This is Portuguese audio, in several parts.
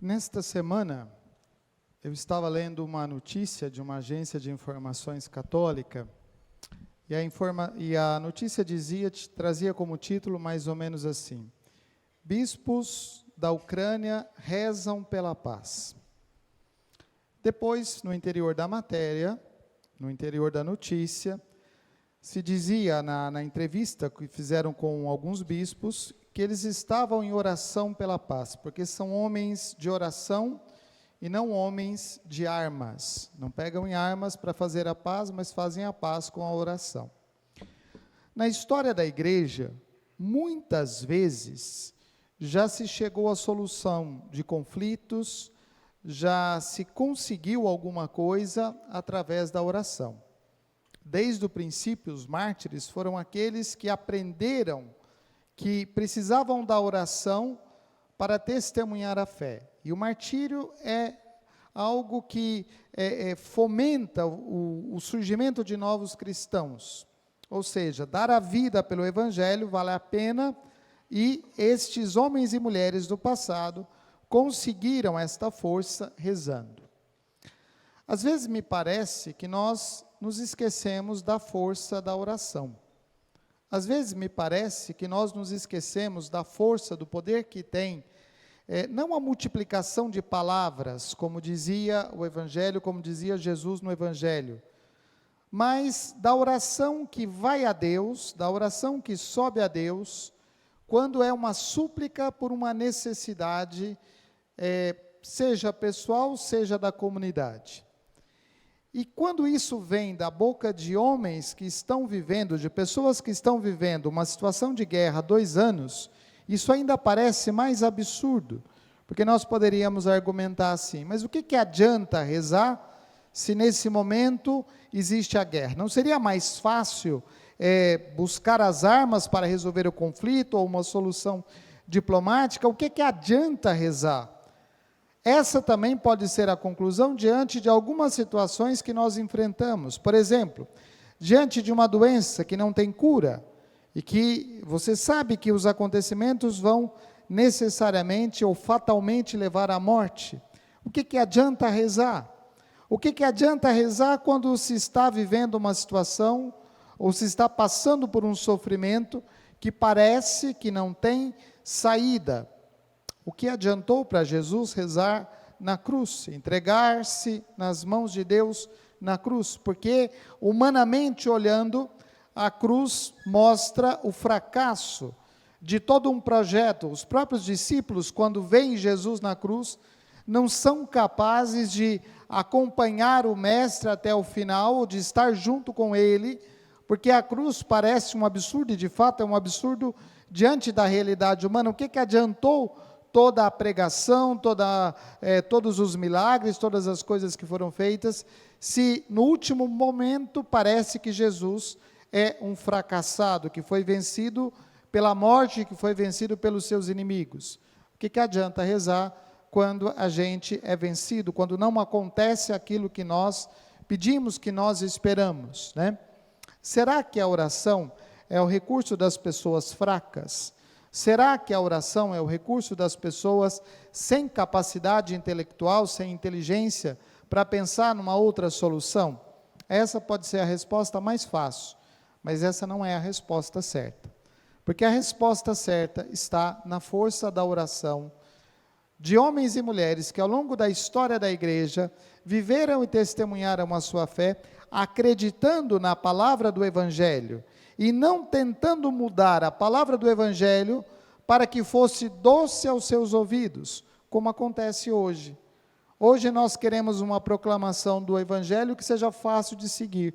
Nesta semana, eu estava lendo uma notícia de uma agência de informações católica, e a notícia trazia como título mais ou menos assim: Bispos da Ucrânia rezam pela paz. Depois, no interior da matéria, no interior da notícia, se dizia na entrevista que fizeram com alguns bispos, que eles estavam em oração pela paz, porque são homens de oração e não homens de armas. Não pegam em armas para fazer a paz, mas fazem a paz com a oração. Na história da igreja, muitas vezes, já se chegou à solução de conflitos, já se conseguiu alguma coisa através da oração. Desde o princípio, os mártires foram aqueles que aprenderam que precisavam da oração para testemunhar a fé. E o martírio é algo que fomenta o surgimento de novos cristãos. Ou seja, dar a vida pelo Evangelho vale a pena, e estes homens e mulheres do passado conseguiram esta força rezando. Às vezes me parece que nós nos esquecemos da força da oração. Às vezes me parece que nós nos esquecemos da força, do poder que tem, não a multiplicação de palavras, como dizia o Evangelho, como dizia Jesus no Evangelho, mas da oração que vai a Deus, da oração que sobe a Deus, quando é uma súplica por uma necessidade, seja pessoal, seja da comunidade. E quando isso vem da boca de homens que estão vivendo, de pessoas que estão vivendo uma situação de guerra há 2 anos, isso ainda parece mais absurdo, porque nós poderíamos argumentar assim: mas o que adianta rezar se nesse momento existe a guerra? Não seria mais fácil buscar as armas para resolver o conflito ou uma solução diplomática? O que adianta rezar? Essa também pode ser a conclusão diante de algumas situações que nós enfrentamos. Por exemplo, diante de uma doença que não tem cura, e que você sabe que os acontecimentos vão necessariamente ou fatalmente levar à morte. O que adianta rezar? O que adianta rezar quando se está vivendo uma situação, ou se está passando por um sofrimento que parece que não tem saída? O que adiantou para Jesus rezar na cruz, entregar-se nas mãos de Deus na cruz? Porque, humanamente olhando, a cruz mostra o fracasso de todo um projeto. Os próprios discípulos, quando veem Jesus na cruz, não são capazes de acompanhar o Mestre até o final, de estar junto com Ele, porque a cruz parece um absurdo, e de fato é um absurdo diante da realidade humana. O que adiantou toda a pregação, todos os milagres, todas as coisas que foram feitas, se no último momento parece que Jesus é um fracassado, que foi vencido pela morte, que foi vencido pelos seus inimigos? O que adianta rezar quando a gente é vencido, quando não acontece aquilo que nós pedimos, que nós esperamos, né? Será que a oração é o recurso das pessoas fracas? Será que a oração é o recurso das pessoas sem capacidade intelectual, sem inteligência, para pensar numa outra solução? Essa pode ser a resposta mais fácil, mas essa não é a resposta certa. Porque a resposta certa está na força da oração de homens e mulheres que, ao longo da história da igreja, viveram e testemunharam a sua fé, acreditando na palavra do Evangelho, e não tentando mudar a palavra do Evangelho para que fosse doce aos seus ouvidos, como acontece hoje. Hoje nós queremos uma proclamação do Evangelho que seja fácil de seguir.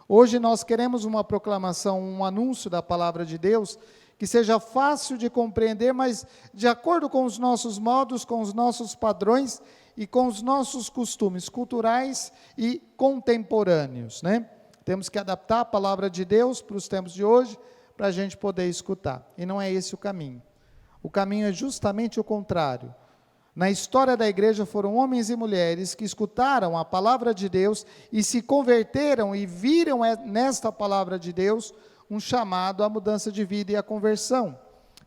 Hoje nós queremos uma proclamação, um anúncio da palavra de Deus que seja fácil de compreender, mas de acordo com os nossos modos, com os nossos padrões e com os nossos costumes culturais e contemporâneos, né? Temos que adaptar a palavra de Deus para os tempos de hoje, para a gente poder escutar. E não é esse o caminho. O caminho é justamente o contrário. Na história da igreja foram homens e mulheres que escutaram a palavra de Deus e se converteram e viram nesta palavra de Deus um chamado à mudança de vida e à conversão.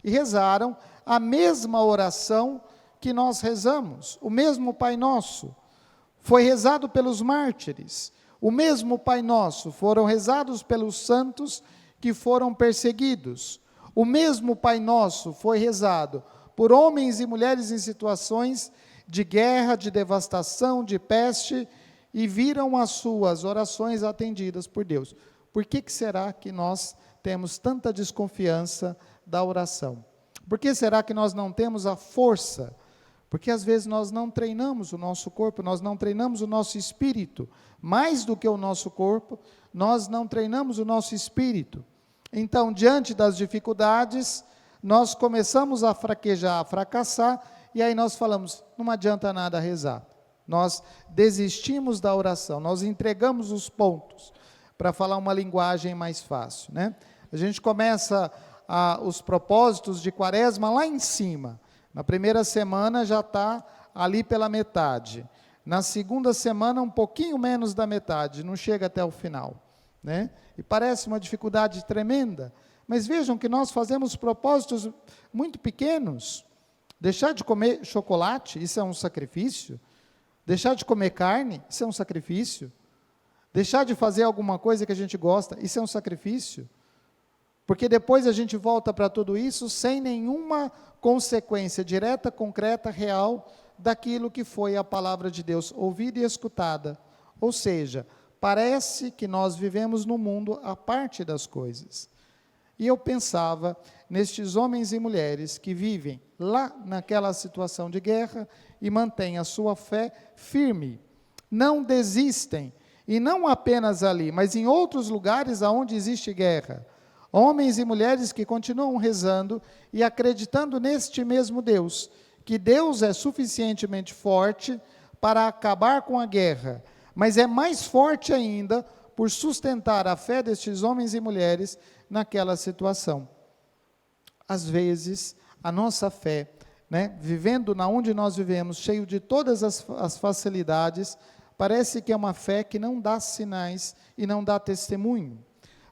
E rezaram a mesma oração que nós rezamos. O mesmo Pai Nosso foi rezado pelos mártires. O mesmo Pai Nosso foram rezados pelos santos que foram perseguidos. O mesmo Pai Nosso foi rezado por homens e mulheres em situações de guerra, de devastação, de peste, e viram as suas orações atendidas por Deus. Por que será que nós temos tanta desconfiança da oração? Por que será que nós não temos a força? Porque às vezes nós não treinamos o nosso corpo, nós não treinamos o nosso espírito. Mais do que o nosso corpo, nós não treinamos o nosso espírito. Então, diante das dificuldades, nós começamos a fraquejar, a fracassar, e aí nós falamos, não adianta nada rezar. Nós desistimos da oração, nós entregamos os pontos, para falar uma linguagem mais fácil, né? A gente começa os propósitos de Quaresma lá em cima. Na primeira semana já está ali pela metade. Na segunda semana, um pouquinho menos da metade, não chega até o final, né? E parece uma dificuldade tremenda, mas vejam que nós fazemos propósitos muito pequenos. Deixar de comer chocolate, isso é um sacrifício. Deixar de comer carne, isso é um sacrifício. Deixar de fazer alguma coisa que a gente gosta, isso é um sacrifício. Porque depois a gente volta para tudo isso sem nenhuma consequência direta, concreta, real, daquilo que foi a palavra de Deus, ouvida e escutada. Ou seja, parece que nós vivemos num mundo à parte das coisas. E eu pensava nestes homens e mulheres que vivem lá naquela situação de guerra e mantêm a sua fé firme, não desistem, e não apenas ali, mas em outros lugares onde existe guerra. Homens e mulheres que continuam rezando e acreditando neste mesmo Deus, que Deus é suficientemente forte para acabar com a guerra, mas é mais forte ainda por sustentar a fé destes homens e mulheres naquela situação. Às vezes, a nossa fé, né, vivendo na onde nós vivemos, cheio de todas as facilidades, parece que é uma fé que não dá sinais e não dá testemunho.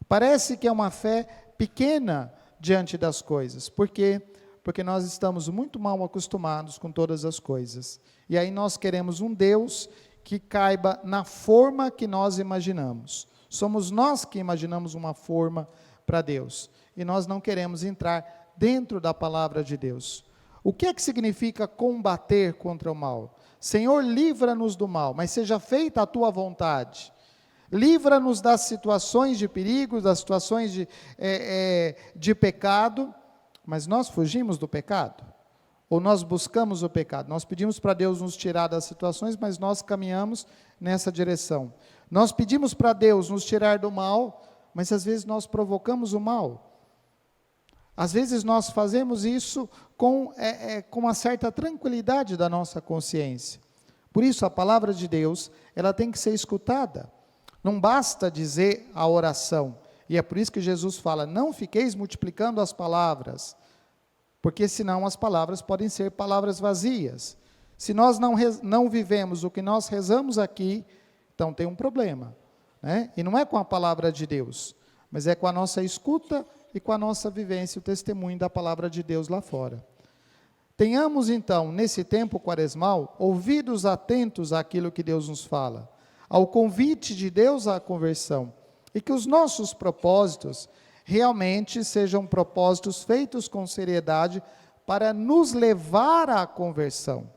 Parece que é uma fé pequena diante das coisas. Por quê? Porque nós estamos muito mal acostumados com todas as coisas. E aí nós queremos um Deus que caiba na forma que nós imaginamos. Somos nós que imaginamos uma forma para Deus. E nós não queremos entrar dentro da palavra de Deus. O que é que significa combater contra o mal? Senhor, livra-nos do mal, mas seja feita a tua vontade. Livra-nos das situações de perigo, das situações de pecado, mas nós fugimos do pecado? Ou nós buscamos o pecado? Nós pedimos para Deus nos tirar das situações, mas nós caminhamos nessa direção. Nós pedimos para Deus nos tirar do mal, mas às vezes nós provocamos o mal. Às vezes nós fazemos isso com uma certa tranquilidade da nossa consciência. Por isso a palavra de Deus, ela tem que ser escutada. Não basta dizer a oração. E é por isso que Jesus fala, não fiqueis multiplicando as palavras, porque senão as palavras podem ser palavras vazias. Se nós não vivemos o que nós rezamos aqui, então tem um problema, né? E não é com a palavra de Deus, mas é com a nossa escuta e com a nossa vivência, o testemunho da palavra de Deus lá fora. Tenhamos então, nesse tempo quaresmal, ouvidos atentos àquilo que Deus nos fala, ao convite de Deus à conversão, e que os nossos propósitos realmente sejam propósitos feitos com seriedade para nos levar à conversão,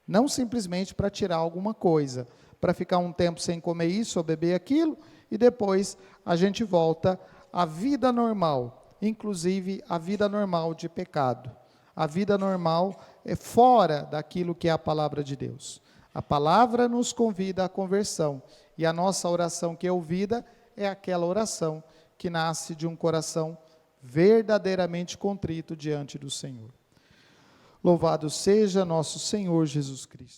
não simplesmente para tirar alguma coisa, para ficar um tempo sem comer isso ou beber aquilo, e depois a gente volta à vida normal, inclusive a vida normal de pecado. A vida normal é fora daquilo que é a palavra de Deus. A palavra nos convida à conversão, e a nossa oração que é ouvida é aquela oração que nasce de um coração verdadeiramente contrito diante do Senhor. Louvado seja nosso Senhor Jesus Cristo.